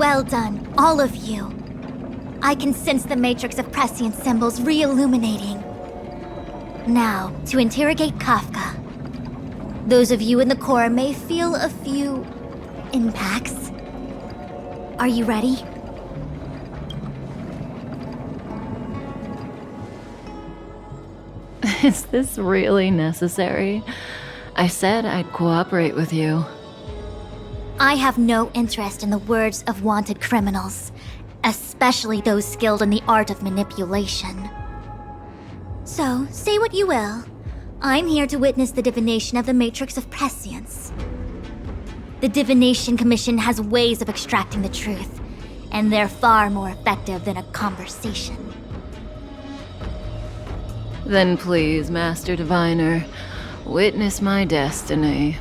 Well done, all of you. I can sense the matrix of prescient symbols re-illuminating. Now, to interrogate Kafka. Those of you in the core may feel a few impacts. Are you ready? Is this really necessary? I said I'd cooperate with you. I have no interest in the words of wanted criminals, especially those skilled in the art of manipulation. So, say what you will. I'm here to witness the divination of the Matrix of Prescience. The Divination Commission has ways of extracting the truth, and they're far more effective than a conversation. Then please, Master Diviner, witness my destiny.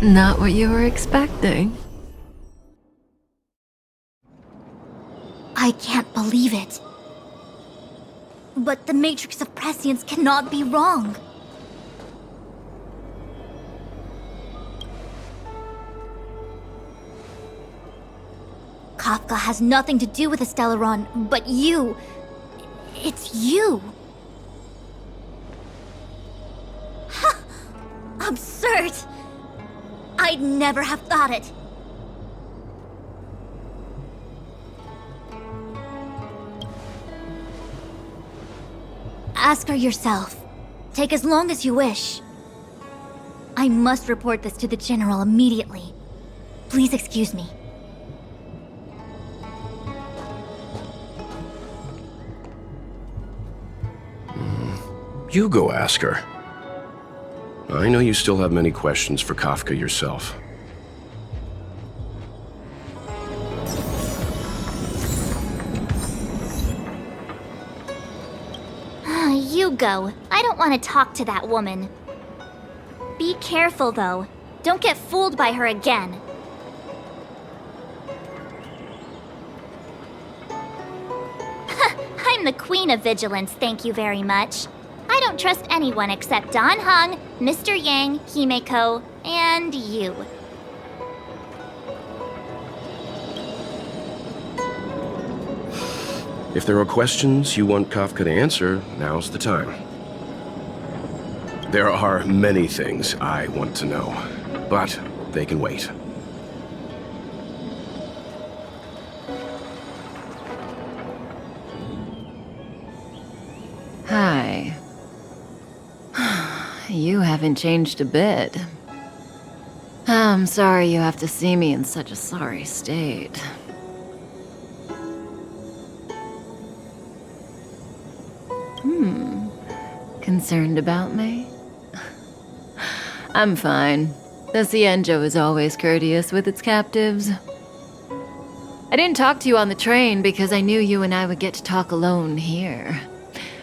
Not what you were expecting. I can't believe it. But the Matrix of Prescience cannot be wrong. Kafka has nothing to do with the Stellaron, but you... It's you! Absurd! I'd never have thought it. Ask her yourself. Take as long as you wish. I must report this to the General immediately. Please excuse me. You go ask her. I know you still have many questions for Kafka yourself. You go. I don't want to talk to that woman. Be careful, though. Don't get fooled by her again. I'm the queen of vigilance, thank you very much. I don't trust anyone except Don Heng, Mr. Yang, Himeko, and you. If there are questions you want Kafka to answer, now's the time. There are many things I want to know, but they can wait. Hi. You haven't changed a bit. I'm sorry you have to see me in such a sorry state. Concerned about me? I'm fine. The Xianzhou is always courteous with its captives. I didn't talk to you on the train because I knew you and I would get to talk alone here.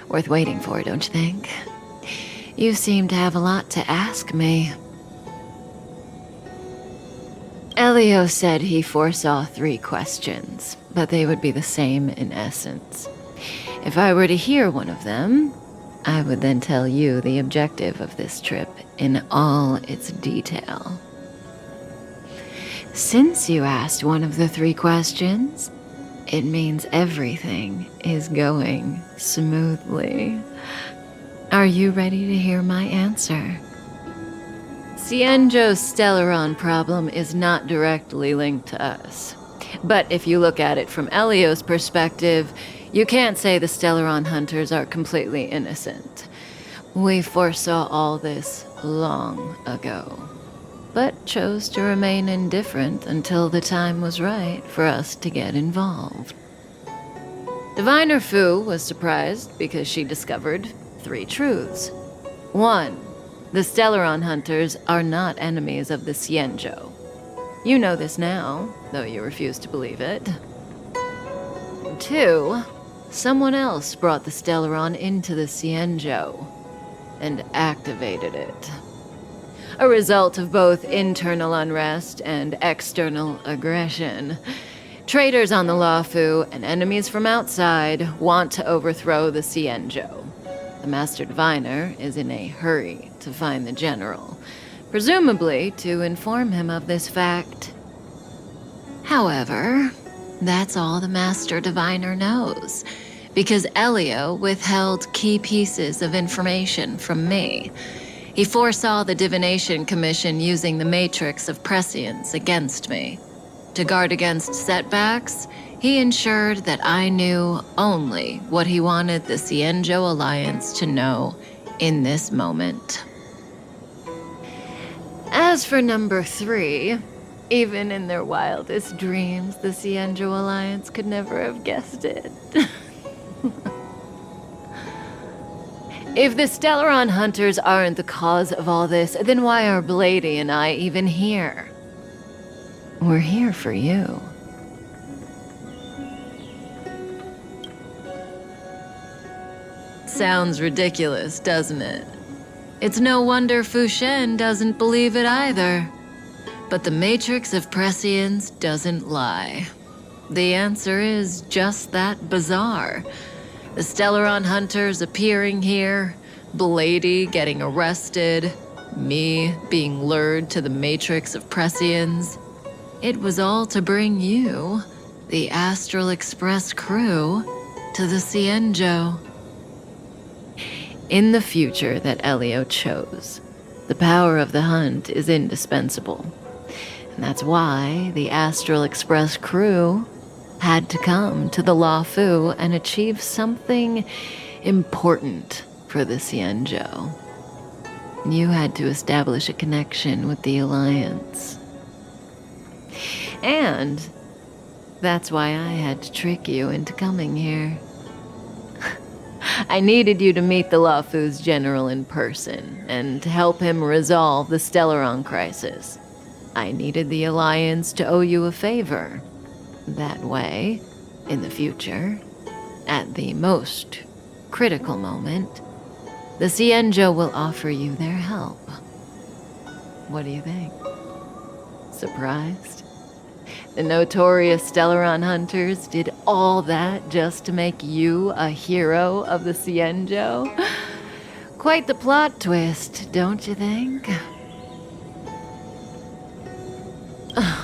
Worth waiting for, don't you think? You seem to have a lot to ask me. Elio said he foresaw 3 questions, but they would be the same in essence. If I were to hear one of them, I would then tell you the objective of this trip in all its detail. Since you asked one of the 3 questions, it means everything is going smoothly. Are you ready to hear my answer? Xianzhou's Stellaron problem is not directly linked to us. But if you look at it from Elio's perspective, you can't say the Stellaron hunters are completely innocent. We foresaw all this long ago, but chose to remain indifferent until the time was right for us to get involved. Diviner Fu was surprised because she discovered 3 truths. 1. The Stellaron hunters are not enemies of the Xianzhou. You know this now, though you refuse to believe it. 2. Someone else brought the Stellaron into the Xianzhou and activated it. A result of both internal unrest and external aggression. Traitors on the Luofu and enemies from outside want to overthrow the Xianzhou. The Master Diviner is in a hurry to find the general, presumably to inform him of this fact. However, that's all the Master Diviner knows, because Elio withheld key pieces of information from me. He foresaw the Divination Commission using the Matrix of Prescience against me. To guard against setbacks, he ensured that I knew only what he wanted the Xianzhou Alliance to know in this moment. As for number 3, even in their wildest dreams, the Xianzhou Alliance could never have guessed it. If the Stellaron hunters aren't the cause of all this, then why are Blady and I even here? We're here for you. Sounds ridiculous, doesn't it? It's no wonder Fu Xuan doesn't believe it either. But the Matrix of Prescience doesn't lie. The answer is just that bizarre. The Stellaron hunters appearing here, Blady getting arrested, me being lured to the Matrix of Prescience. It was all to bring you, the Astral Express crew, to the Xianzhou. In the future that Elio chose, the power of the hunt is indispensable. And that's why the Astral Express crew had to come to the Luofu and achieve something important for the Xianzhou. You had to establish a connection with the Alliance. And that's why I had to trick you into coming here. I needed you to meet the Luofu's general in person and to help him resolve the Stellaron crisis. I needed the Alliance to owe you a favor. That way, in the future, at the most critical moment, the Xianzhou will offer you their help. What do you think? Surprised? The notorious Stellaron hunters did all that just to make you a hero of the Xianzhou? Quite the plot twist, don't you think?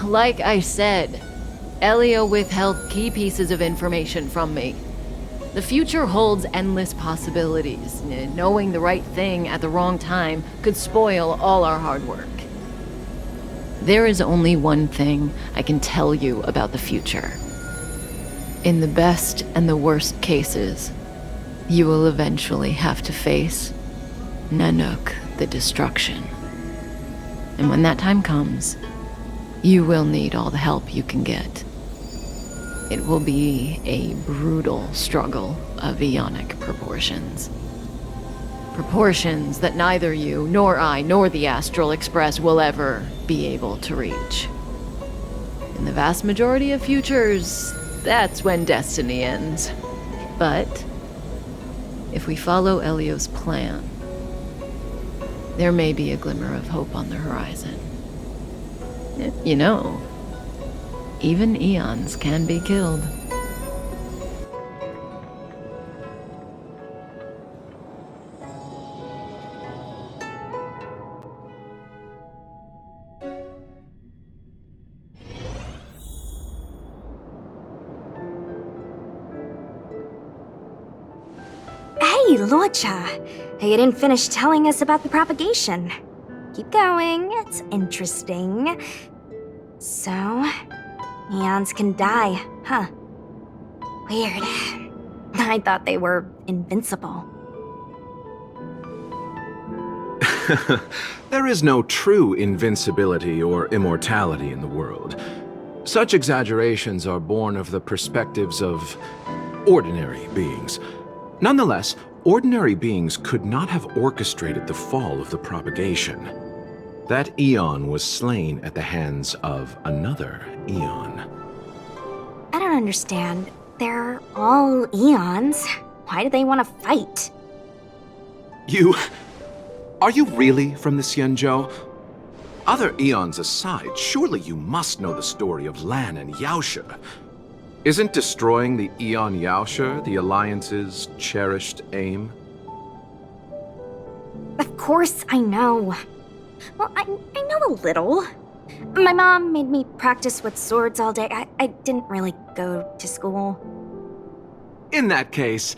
Like I said, Elio withheld key pieces of information from me. The future holds endless possibilities. Knowing the right thing at the wrong time could spoil all our hard work. There is only one thing I can tell you about the future. In the best and the worst cases, you will eventually have to face Nanook the Destruction. And when that time comes, you will need all the help you can get. It will be a brutal struggle of Ionic proportions. Proportions that neither you, nor I, nor the Astral Express will ever be able to reach. In the vast majority of futures, that's when destiny ends. But if we follow Elio's plan, there may be a glimmer of hope on the horizon. You know, even eons can be killed. Hey, Luocha! You didn't finish telling us about the propagation. Keep going, it's interesting. So, eons can die, huh? Weird. I thought they were invincible. There is no true invincibility or immortality in the world. Such exaggerations are born of the perspectives of ordinary beings. Nonetheless, ordinary beings could not have orchestrated the fall of the propagation. That eon was slain at the hands of another eon. I don't understand. They're all eons. Why do they want to fight? Are you really from the Xianzhou? Other eons aside, surely you must know the story of Lan and Yaoshe. Isn't destroying the Eon Yaoshe the Alliance's cherished aim? Of course I know. Well, I know a little. My mom made me practice with swords all day. I didn't really go to school. In that case,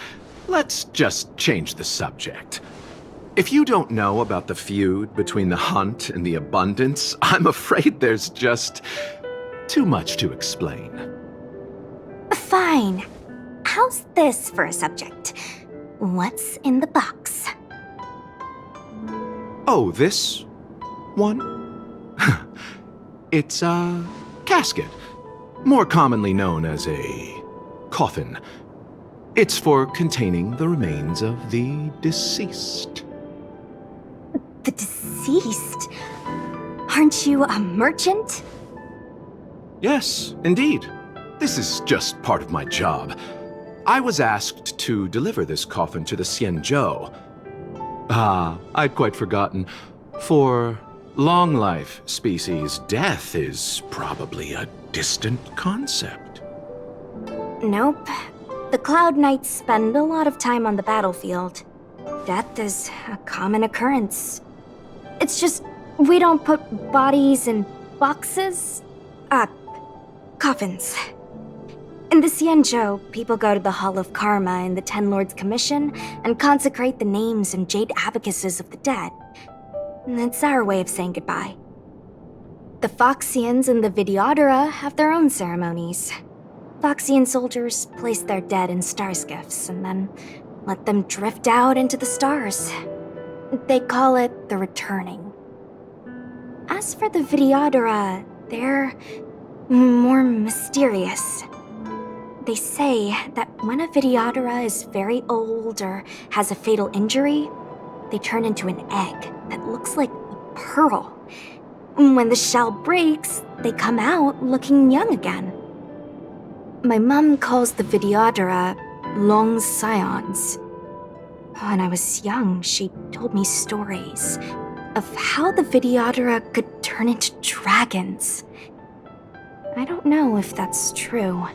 let's just change the subject. If you don't know about the feud between the Hunt and the Abundance, I'm afraid there's just too much to explain. Fine. How's this for a subject? What's in the box? Oh, this one? It's a casket, more commonly known as a coffin. It's for containing the remains of the deceased. The deceased? Aren't you a merchant? Yes, indeed. This is just part of my job. I was asked to deliver this coffin to the Xianzhou. I'd quite forgotten. For long life species, death is probably a distant concept. Nope. The Cloud Knights spend a lot of time on the battlefield. Death is a common occurrence. It's just, we don't put bodies in boxes? Coffins. In the Xianzhou, people go to the Hall of Karma in the Ten Lords Commission and consecrate the names and jade abacuses of the dead. It's our way of saying goodbye. The Foxians and the Videodora have their own ceremonies. Foxian soldiers place their dead in star skiffs and then let them drift out into the stars. They call it the returning. As for the Videodora, they're more mysterious. They say that when a Videodora is very old or has a fatal injury, they turn into an egg that looks like a pearl. When the shell breaks, they come out looking young again. My mom calls the Videodora long scions. When I was young, she told me stories of how the Videodora could turn into dragons. I don't know if that's true.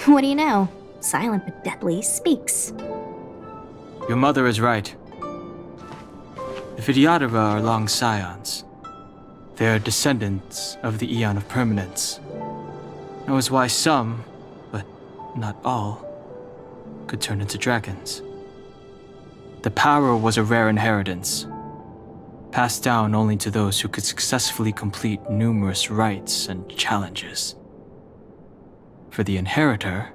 What do you know? Silent but deadly speaks. Your mother is right. The Videodora are long scions. They are descendants of the Eon of Permanence. That was why some, but not all, could turn into dragons. The power was a rare inheritance, passed down only to those who could successfully complete numerous rites and challenges. For the inheritor,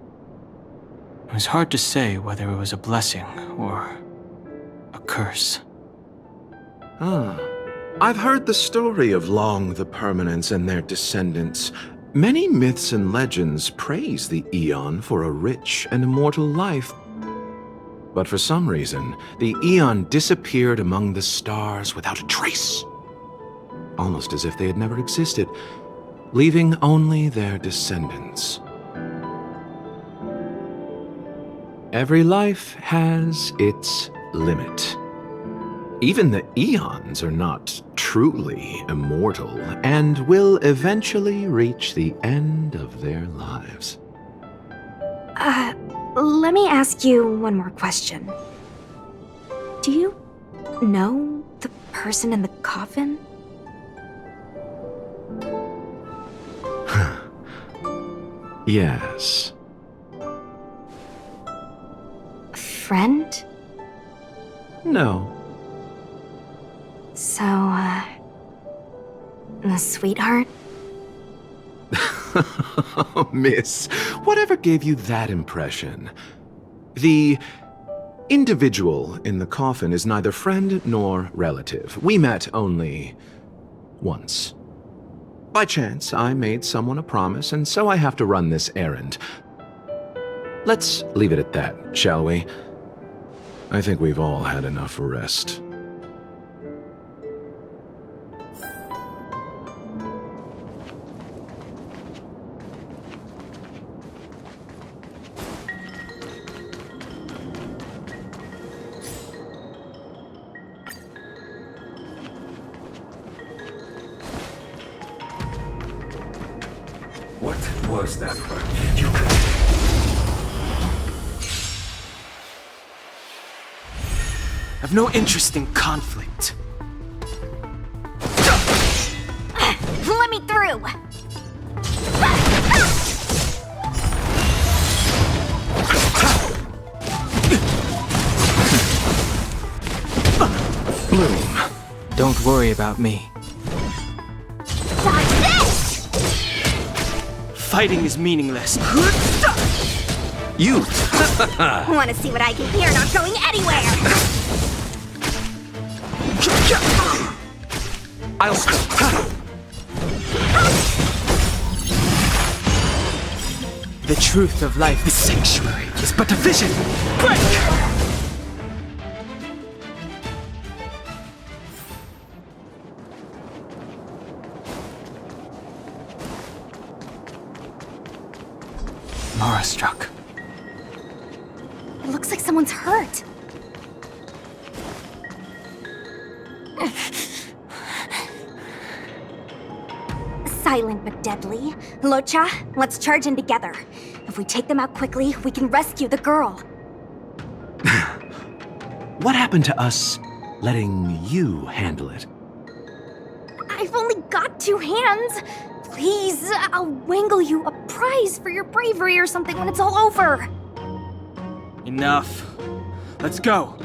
it was hard to say whether it was a blessing or a curse. I've heard the story of Long the Permanence and their descendants. Many myths and legends praise the Eon for a rich and immortal life. But for some reason, the Eon disappeared among the stars without a trace. Almost as if they had never existed, leaving only their descendants. Every life has its limit. Even the Eons are not truly immortal and will eventually reach the end of their lives. Let me ask you one more question. Do you know the person in the coffin? Yes. Friend? No. So, a sweetheart? Miss, whatever gave you that impression? The individual in the coffin is neither friend nor relative. We met only once. By chance, I made someone a promise, and so I have to run this errand. Let's leave it at that, shall we? I think we've all had enough rest. What was that one? I've no interest in conflict. Let me through! Bloom. Don't worry about me. Dodge this! Fighting is meaningless. You! Wanna see what I can hear not going anywhere? I'll stop. The truth of life is sanctuary is but a vision. Break! Mara struck. It looks like someone's hurt. Silent but deadly. Locha, let's charge in together. If we take them out quickly, we can rescue the girl. What happened to us letting you handle it? I've only got 2 hands. Please, I'll wangle you a prize for your bravery or something when it's all over. Enough. Let's go.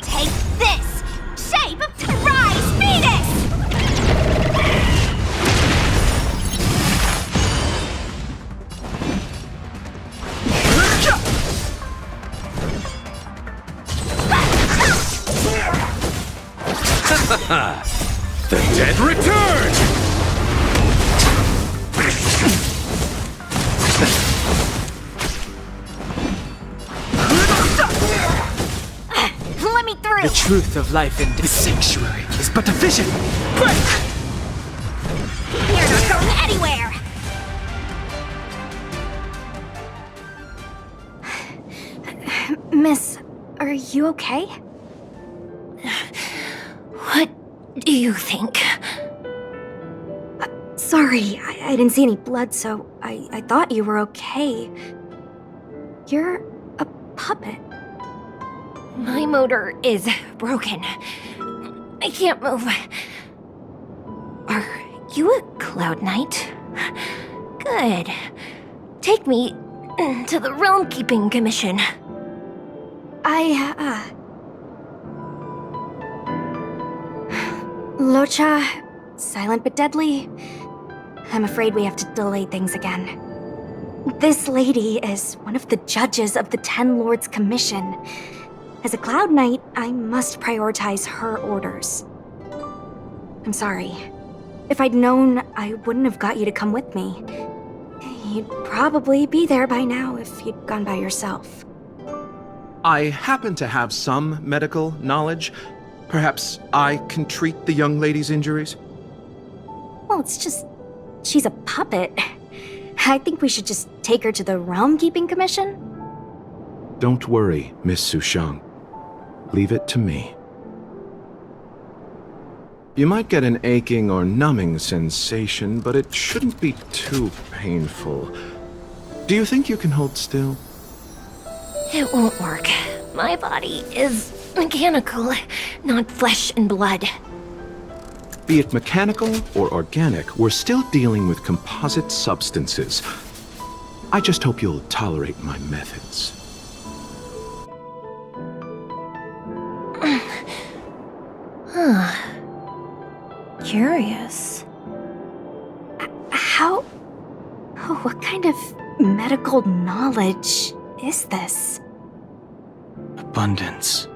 Take this! Shape to rise, Venus! The dead return! Let me through! The truth of life in this sanctuary is but a vision. Break! You're not going anywhere! Miss, are you okay? What do you think? Sorry, I didn't see any blood, so I thought you were okay. You're a puppet. My motor is broken. I can't move. Are you a Cloud Knight? Good. Take me to the Realm Keeping Commission. Locha, silent but deadly. I'm afraid we have to delay things again. This lady is one of the judges of the 10 Lords Commission. As a Cloud Knight, I must prioritize her orders. I'm sorry. If I'd known, I wouldn't have got you to come with me. You'd probably be there by now if you'd gone by yourself. I happen to have some medical knowledge. Perhaps I can treat the young lady's injuries? Well, it's just... she's a puppet. I think we should just take her to the Realm Keeping Commission. Don't worry, Miss Sushang. Leave it to me. You might get an aching or numbing sensation, but it shouldn't be too painful. Do you think you can hold still? It won't work. My body is mechanical, not flesh and blood. Be it mechanical or organic, we're still dealing with composite substances. I just hope you'll tolerate my methods. Curious. How... what kind of medical knowledge is this? A abundance.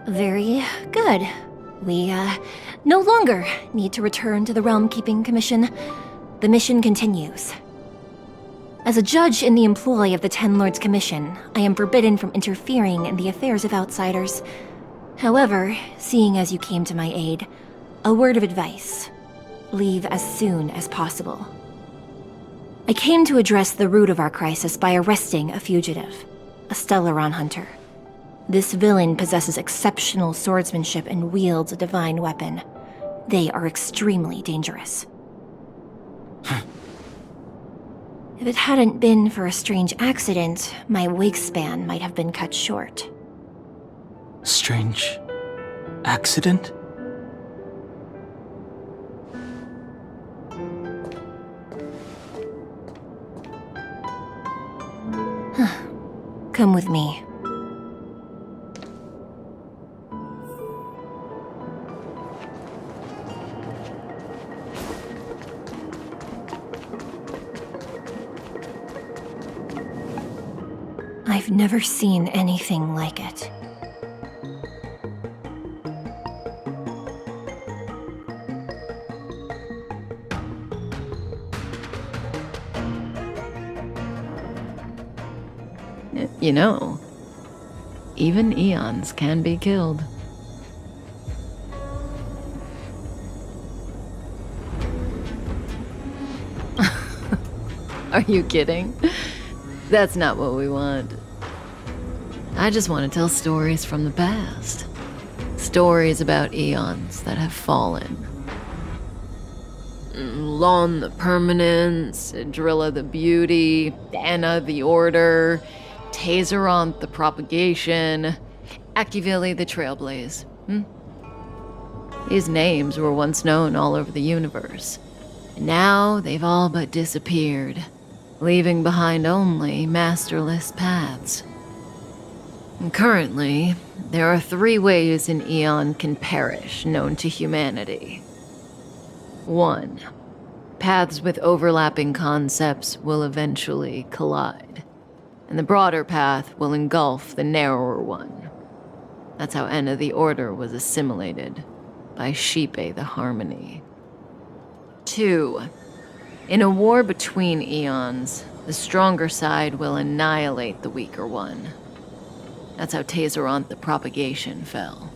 Very good. We, no longer need to return to the Realm Keeping Commission. The mission continues. As a judge in the employ of the Ten Lords Commission, I am forbidden from interfering in the affairs of outsiders. However, seeing as you came to my aid, a word of advice. Leave as soon as possible. I came to address the root of our crisis by arresting a fugitive, a Stellaron hunter. This villain possesses exceptional swordsmanship and wields a divine weapon. They are extremely dangerous. If it hadn't been for a strange accident, my wingspan might have been cut short. Strange accident? Come with me. I've never seen anything like it. You know, even eons can be killed. Are you kidding? That's not what we want. I just want to tell stories from the past. Stories about eons that have fallen. Lon the Permanence, Drilla the Beauty, Anna the Order, Tazeronth the Propagation, Akivili the Trailblaze. These names were once known all over the universe. And now they've all but disappeared, leaving behind only masterless paths. And currently, there are 3 ways an eon can perish known to humanity. 1. Paths with overlapping concepts will eventually collide, and the broader path will engulf the narrower one. That's how Enna the Order was assimilated by Xipe the Harmony. 2. In a war between eons, the stronger side will annihilate the weaker one. That's how Tazeronth the Propagation fell.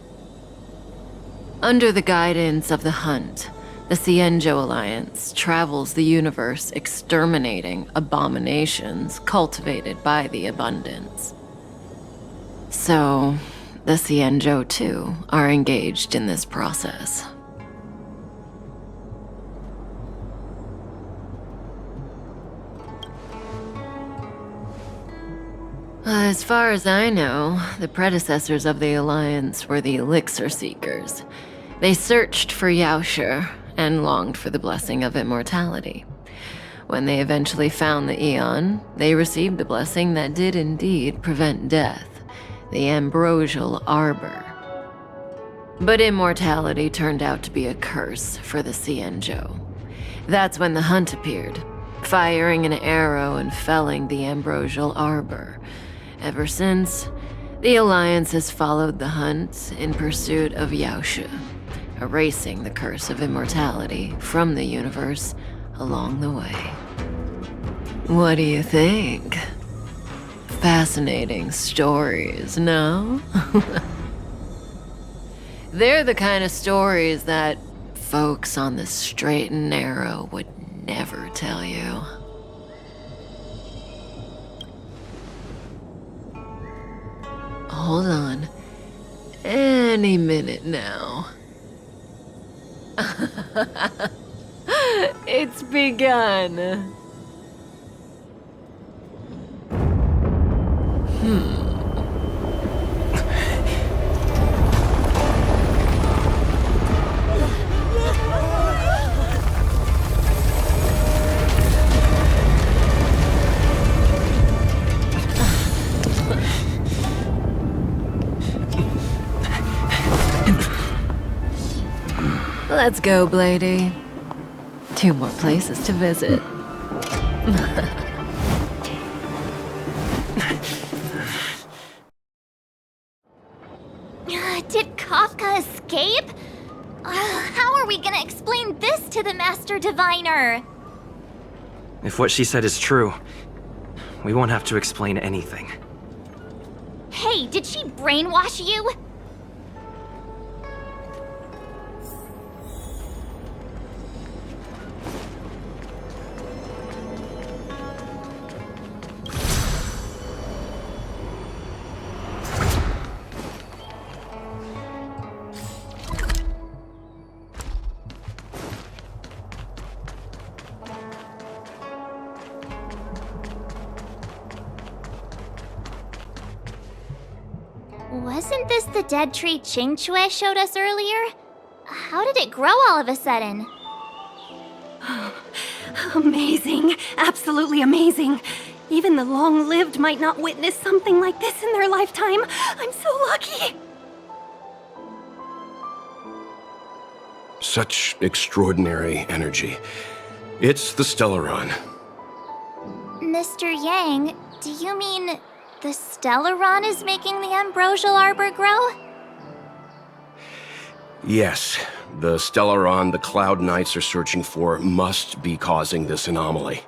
Under the guidance of the Hunt, the Xianzhou Alliance travels the universe exterminating abominations cultivated by the Abundance. So, the Xianzhou too are engaged in this process. As far as I know, the predecessors of the Alliance were the Elixir Seekers. They searched for Yaoshe and longed for the blessing of immortality. When they eventually found the Eon, they received the blessing that did indeed prevent death, the Ambrosial Arbor. But immortality turned out to be a curse for the Xianzhou. That's when the Hunt appeared, firing an arrow and felling the Ambrosial Arbor. Ever since, the Alliance has followed the Hunt in pursuit of Yaoshe, erasing the curse of immortality from the universe along the way. What do you think? Fascinating stories, no? They're the kind of stories that folks on the straight and narrow would never tell you. Hold on. Any minute now. It's begun. Let's go, Blady. 2 more places to visit. escape? How are we gonna explain this to the Master Diviner? If what she said is true, we won't have to explain anything. Hey, did she brainwash you? Wasn't this the dead tree Qingque showed us earlier? How did it grow all of a sudden? Amazing. Absolutely amazing. Even the long-lived might not witness something like this in their lifetime. I'm so lucky. Such extraordinary energy. It's the Stellaron. Mr. Yang, do you mean the Stellaron is making the Ambrosial Arbor grow? Yes, the Stellaron the Cloud Knights are searching for must be causing this anomaly.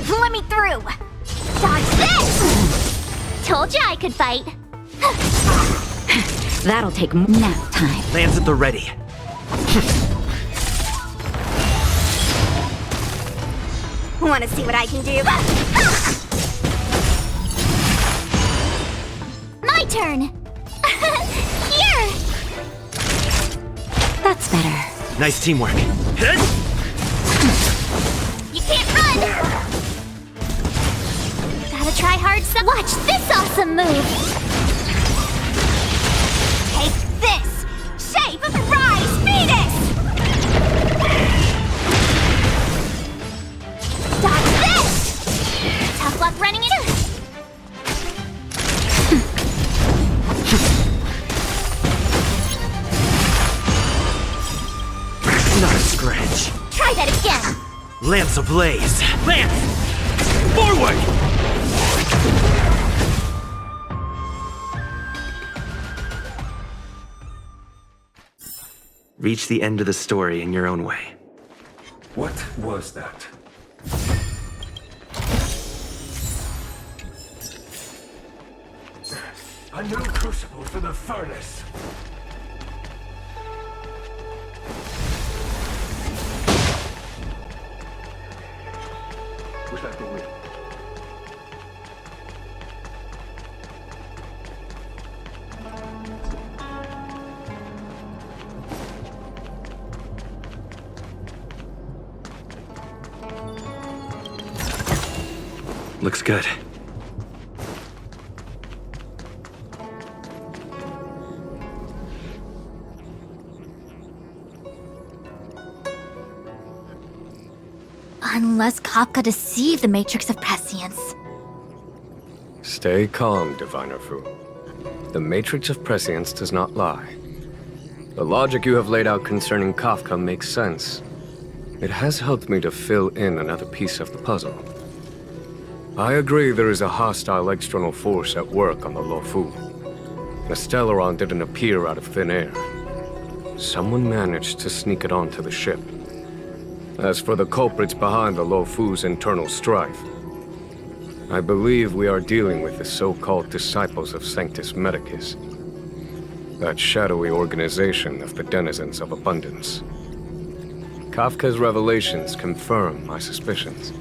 Let me through! Dodge this! Told you I could fight. That'll take nap time. Lands at the ready. Want to see what I can do? My turn! Here! That's better. Nice teamwork. You can't run! Gotta try hard some. Watch this awesome move! Take this! Shape of the Rise Phoenix! Dodge this! Tough luck running into... Not a scratch. Try that again! Lance ablaze. Lance! Forward! reach the end of the story in your own way. What was that? A new crucible for the furnace. Push back the wheel. Looks good. Unless Kafka deceived the Matrix of Prescience. Stay calm, Diviner Fu. The Matrix of Prescience does not lie. The logic you have laid out concerning Kafka makes sense. It has helped me to fill in another piece of the puzzle. I agree there is a hostile external force at work on the Luofu. The Stellaron didn't appear out of thin air. Someone managed to sneak it onto the ship. As for the culprits behind the Luofu's internal strife, I believe we are dealing with the so-called disciples of Sanctus Medicus, that shadowy organization of the denizens of abundance. Kafka's revelations confirm my suspicions.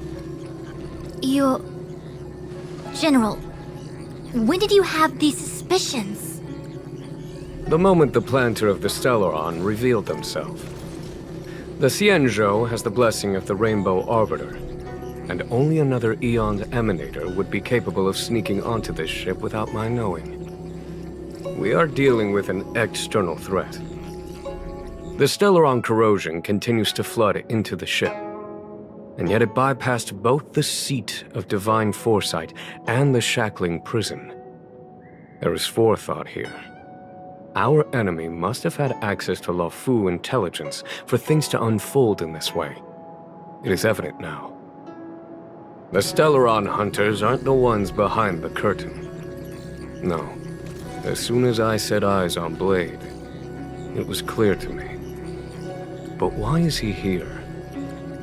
General, when did you have these suspicions? The moment the planter of the Stellaron revealed themselves. The Xianzhou has the blessing of the Rainbow Arbiter, and only another Eon's emanator would be capable of sneaking onto this ship without my knowing. We are dealing with an external threat. The Stellaron corrosion continues to flood into the ship, and yet it bypassed both the seat of divine foresight and the shackling prison. There is forethought here. Our enemy must have had access to Luofu intelligence for things to unfold in this way. It is evident now. The Stellaron hunters aren't the ones behind the curtain. No. As soon as I set eyes on Blade, it was clear to me. But why is he here?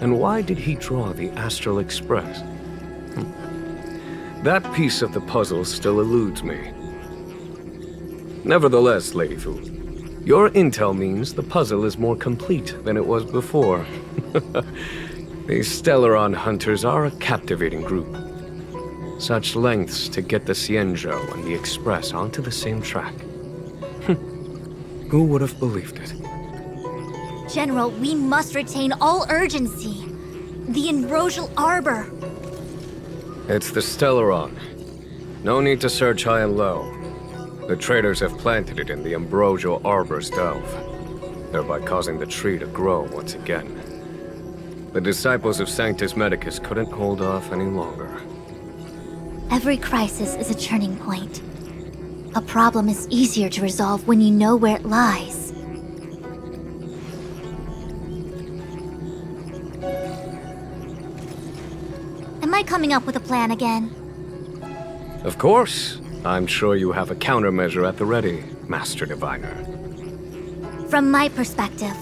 And why did he draw the Astral Express? That piece of the puzzle still eludes me. Nevertheless, Lady Fu, your intel means the puzzle is more complete than it was before. These Stellaron hunters are a captivating group. Such lengths to get the Xianzhou and the Express onto the same track. Who would have believed it? General, we must retain all urgency. The Ambrosial Arbor. It's the Stellaron. No need to search high and low. The traders have planted it in the Ambrosial Arbor's delve, thereby causing the tree to grow once again. The disciples of Sanctus Medicus couldn't hold off any longer. Every crisis is a turning point. A problem is easier to resolve when you know where it lies. Am I coming up with a plan again? Of course. I'm sure you have a countermeasure at the ready, Master Diviner. From my perspective,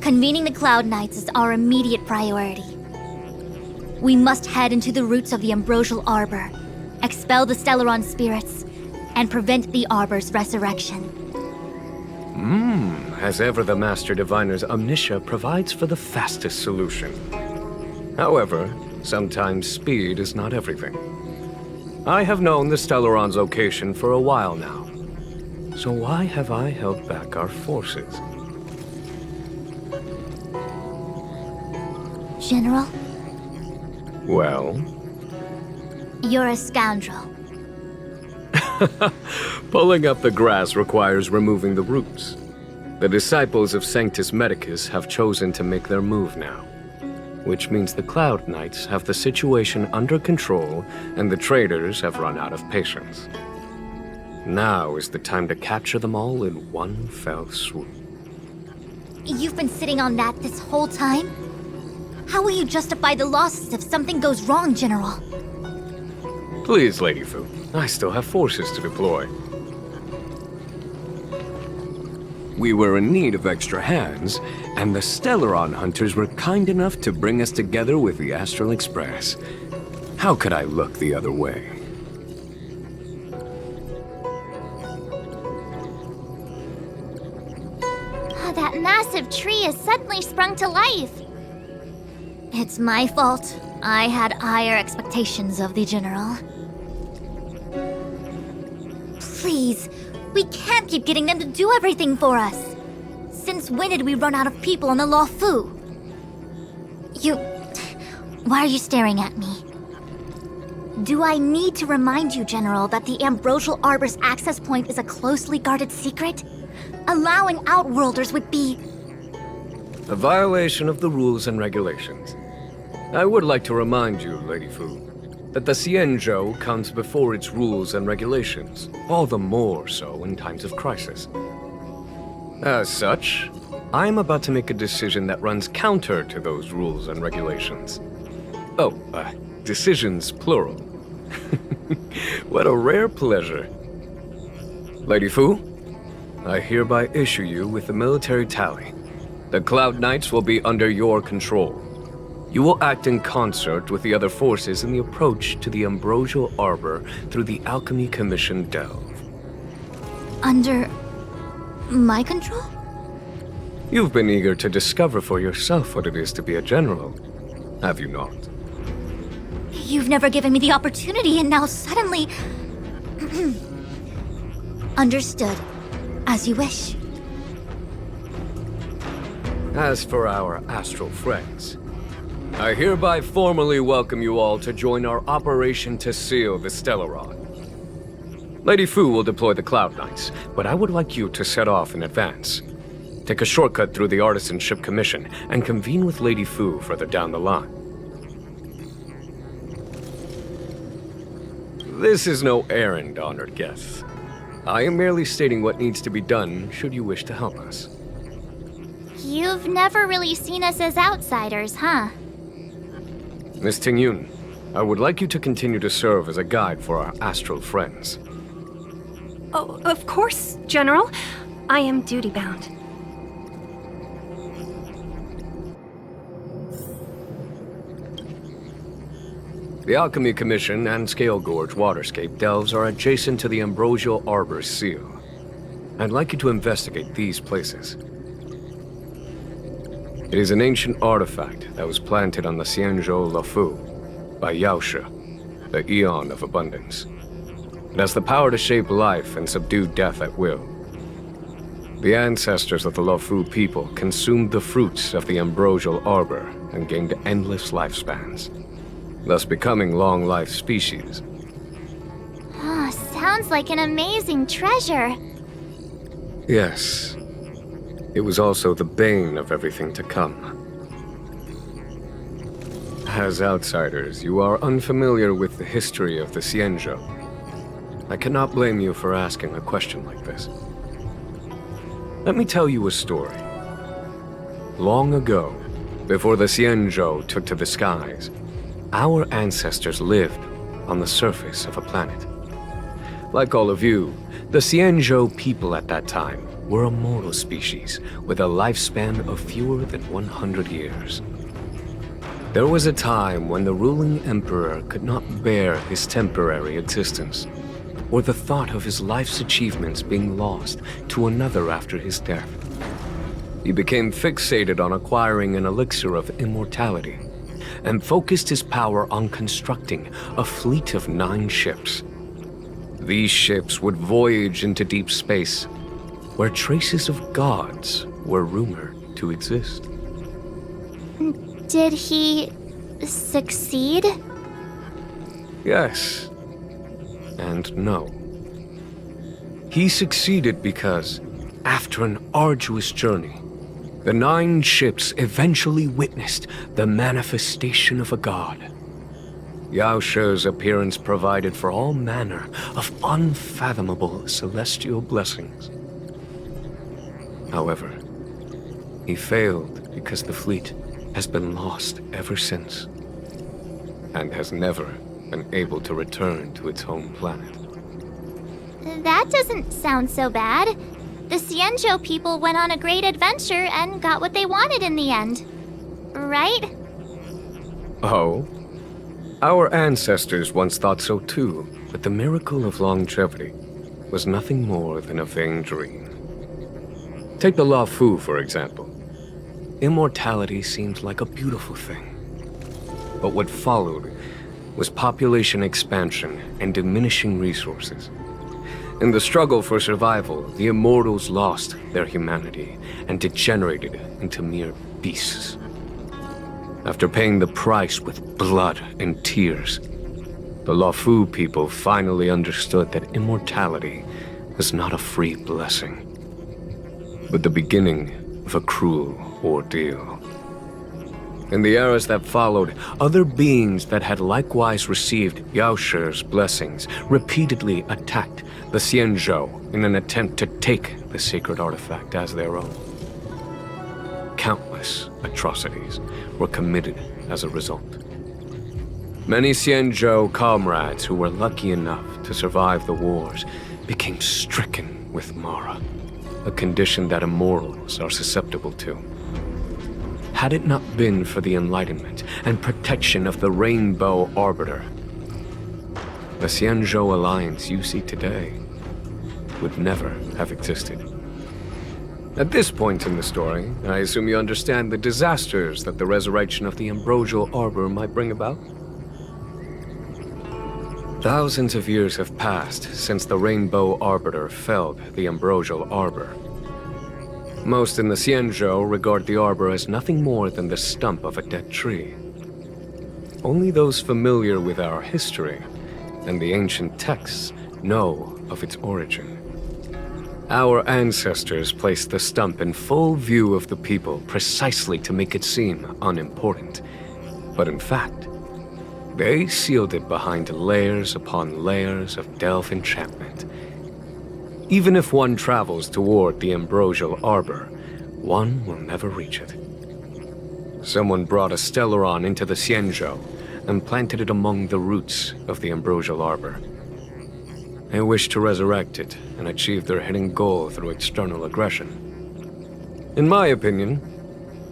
convening the Cloud Knights is our immediate priority. We must head into the roots of the Ambrosial Arbor, expel the Stellaron spirits, and prevent the Arbor's resurrection. As ever, the Master Diviner's omniscia provides for the fastest solution. However, sometimes speed is not everything. I have known the Stellaron's location for a while now. So why have I held back our forces? General? Well? You're a scoundrel. Pulling up the grass requires removing the roots. The disciples of Sanctus Medicus have chosen to make their move now, which means the Cloud Knights have the situation under control and the traders have run out of patience. Now is the time to capture them all in one fell swoop. You've been sitting on that this whole time? How will you justify the losses if something goes wrong, General? Please, Lady Fu, I still have forces to deploy. We were in need of extra hands, and the Stellaron hunters were kind enough to bring us together with the Astral Express. How could I look the other way? That massive tree has suddenly sprung to life. It's my fault. I had higher expectations of the General. Please, we can't keep getting them to do everything for us. Since when did we run out of people on the Law Fu? Why are you staring at me? Do I need to remind you, General, that the Ambrosial Arbor's access point is a closely guarded secret? Allowing Outworlders would be... A violation of the rules and regulations. I would like to remind you, Lady Fu, that the Xianzhou comes before its rules and regulations, all the more so in times of crisis. As such, I am about to make a decision that runs counter to those rules and regulations. Oh, decisions plural. What a rare pleasure. Lady Fu, I hereby issue you with the military tally. The Cloud Knights will be under your control. You will act in concert with the other forces in the approach to the Ambrosial Arbor through the Alchemy Commission delve. Under... my control? You've been eager to discover for yourself what it is to be a general, have you not? You've never given me the opportunity, and now suddenly... Understood. As you wish. As for our astral friends, I hereby formally welcome you all to join our operation to seal the Stellaron. Lady Fu will deploy the Cloud Knights, but I would like you to set off in advance. Take a shortcut through the Artisan Ship Commission and convene with Lady Fu further down the line. This is no errand, honored guests. I am merely stating what needs to be done should you wish to help us. You've never really seen us as outsiders, huh? Miss Tingyun, I would like you to continue to serve as a guide for our astral friends. Oh, of course, General. I am duty-bound. The Alchemy Commission and Scale Gorge Waterscape delves are adjacent to the Ambrosial Arbor's seal. I'd like you to investigate these places. It is an ancient artifact that was planted on the Xianzhou Lafu by Yaoshe, the Eon of Abundance. It has the power to shape life and subdue death at will. The ancestors of the Lafu people consumed the fruits of the Ambrosial Arbor and gained endless lifespans, thus becoming long-life species. Ah, sounds like an amazing treasure. Yes. It was also the bane of everything to come. As outsiders, you are unfamiliar with the history of the Xianzhou. I cannot blame you for asking a question like this. Let me tell you a story. Long ago, before the Xianzhou took to the skies, our ancestors lived on the surface of a planet. Like all of you, the Xianzhou people at that time were a mortal species with a lifespan of fewer than 100 years. There was a time when the ruling emperor could not bear his temporary existence, or the thought of his life's achievements being lost to another after his death. He became fixated on acquiring an elixir of immortality, and focused his power on constructing a fleet of 9 ships. These ships would voyage into deep space, where traces of gods were rumored to exist. Did he... succeed? Yes. And no. He succeeded because, after an arduous journey, the 9 ships eventually witnessed the manifestation of a god. Yaoshe's appearance provided for all manner of unfathomable celestial blessings. However, he failed because the fleet has been lost ever since, and has never been able to return to its home planet. That doesn't sound so bad. The Xianzhou people went on a great adventure and got what they wanted in the end. Right? Oh? Our ancestors once thought so too, but the miracle of longevity was nothing more than a vain dream. Take the Law Fu, for example. Immortality seemed like a beautiful thing. But what followed was population expansion and diminishing resources. In the struggle for survival, the immortals lost their humanity and degenerated into mere beasts. After paying the price with blood and tears, the Law Fu people finally understood that immortality is not a free blessing, but the beginning of a cruel ordeal. In the eras that followed, other beings that had likewise received Yao Shi's blessings repeatedly attacked the Xianzhou in an attempt to take the sacred artifact as their own. Countless atrocities were committed as a result. Many Xianzhou comrades who were lucky enough to survive the wars became stricken with Mara, a condition that immortals are susceptible to. Had it not been for the enlightenment and protection of the Rainbow Arbiter, the Xianzhou alliance you see today would never have existed. At this point in the story, I assume you understand the disasters that the resurrection of the Ambrosial Arbor might bring about? Thousands of years have passed since the Rainbow Arbiter felled the Ambrosial Arbor. Most in the Xianzhou regard the Arbor as nothing more than the stump of a dead tree. Only those familiar with our history and the ancient texts know of its origin. Our ancestors placed the stump in full view of the people precisely to make it seem unimportant. But in fact, they sealed it behind layers upon layers of delve enchantment. Even if one travels toward the Ambrosial Arbor, one will never reach it. Someone brought a Stellaron into the Xianzhou and planted it among the roots of the Ambrosial Arbor. They wish to resurrect it and achieve their hidden goal through external aggression. In my opinion,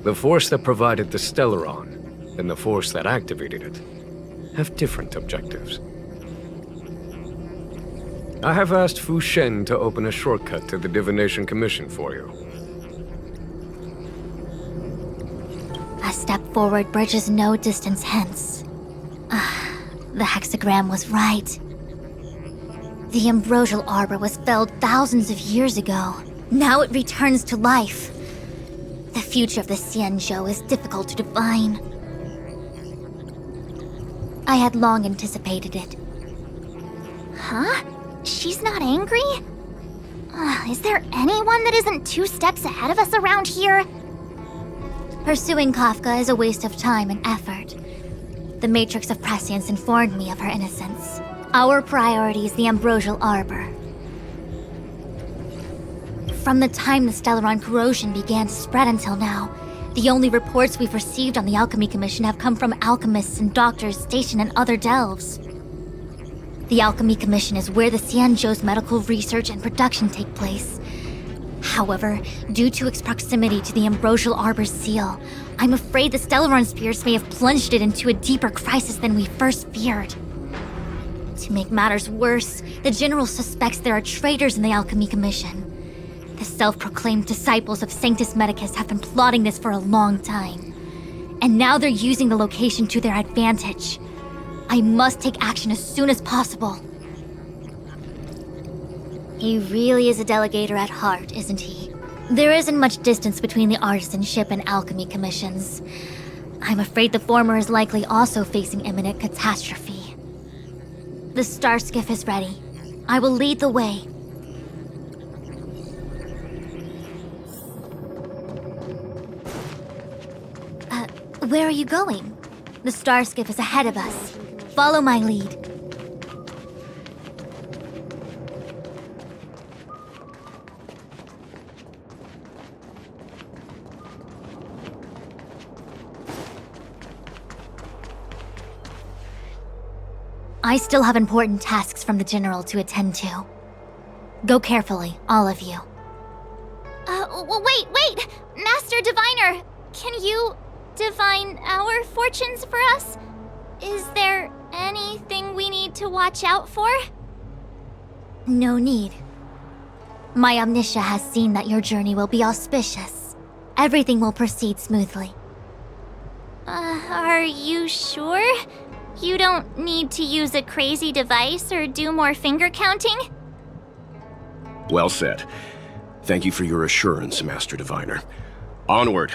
the force that provided the Stellaron and the force that activated it have different objectives. I have asked Fu Xuan to open a shortcut to the Divination Commission for you. A step forward bridges no distance hence. The hexagram was right. The Ambrosial Arbor was felled thousands of years ago. Now it returns to life. The future of the Xianzhou is difficult to define. I had long anticipated it. Huh? She's not angry? Is there anyone that isn't 2 steps ahead of us around here? Pursuing Kafka is a waste of time and effort. The Matrix of Prescience informed me of her innocence. Our priority is the Ambrosial Arbor. From the time the Stellaron corrosion began to spread until now, the only reports we've received on the Alchemy Commission have come from alchemists and doctors stationed in other delves. The Alchemy Commission is where the Xianzhou's medical research and production take place. However, due to its proximity to the Ambrosial Arbor's seal, I'm afraid the Stellaron spirits may have plunged it into a deeper crisis than we first feared. To make matters worse, the General suspects there are traitors in the Alchemy Commission. The self-proclaimed disciples of Sanctus Medicus have been plotting this for a long time. And now they're using the location to their advantage. I must take action as soon as possible. He really is a delegator at heart, isn't he? There isn't much distance between the Artisanship and Alchemy Commissions. I'm afraid the former is likely also facing imminent catastrophe. The star skiff is ready. I will lead the way. Where are you going? The star skiff is ahead of us. Follow my lead. I still have important tasks from the General to attend to. Go carefully, all of you. Wait! Master Diviner, can you divine our fortunes for us? Is there anything we need to watch out for? No need. My Omniscia has seen that your journey will be auspicious. Everything will proceed smoothly. Are you sure? You don't need to use a crazy device or do more finger counting? Well said. Thank you for your assurance, Master Diviner. Onward.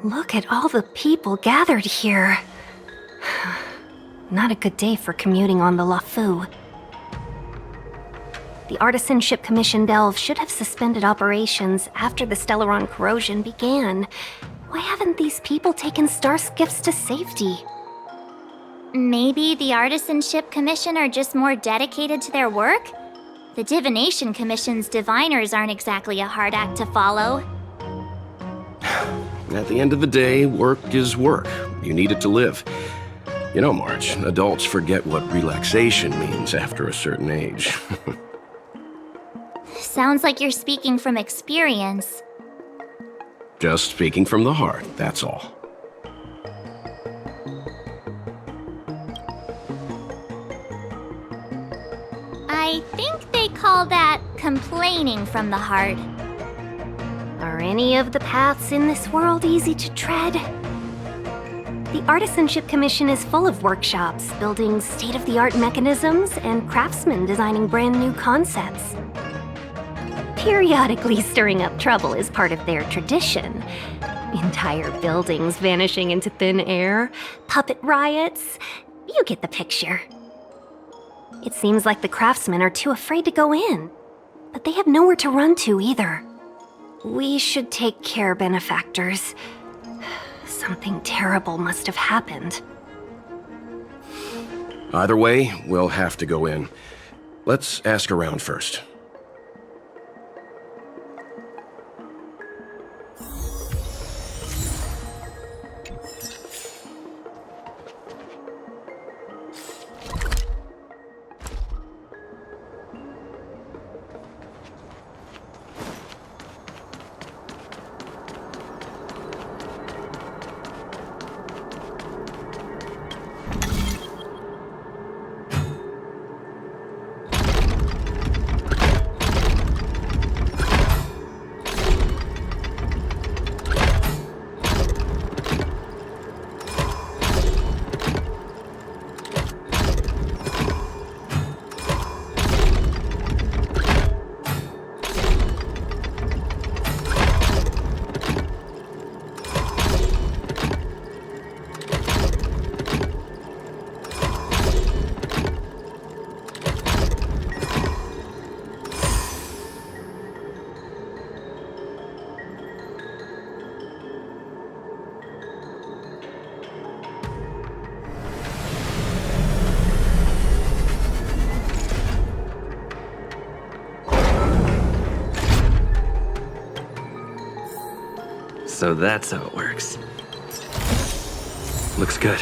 Look at all the people gathered here. Not a good day for commuting on the LaFu. The Artisan Ship Commission Delve should have suspended operations after the Stellaron corrosion began. Why haven't these people taken star skiffs to safety? Maybe the Artisan Ship Commission are just more dedicated to their work? The Divination Commission's diviners aren't exactly a hard act to follow. At the end of the day, work is work. You need it to live. You know, March, adults forget what relaxation means after a certain age. Sounds like you're speaking from experience. Just speaking from the heart, that's all. I think they call that complaining from the heart. Are any of the paths in this world easy to tread? The Artisan Ship Commission is full of workshops, building state-of-the-art mechanisms, and craftsmen designing brand new concepts. Periodically stirring up trouble is part of their tradition. Entire buildings vanishing into thin air, puppet riots. You get the picture. It seems like the craftsmen are too afraid to go in, but they have nowhere to run to either. We should take care, benefactors. Something terrible must have happened. Either way, we'll have to go in. Let's ask around first. So that's how it works. Looks good.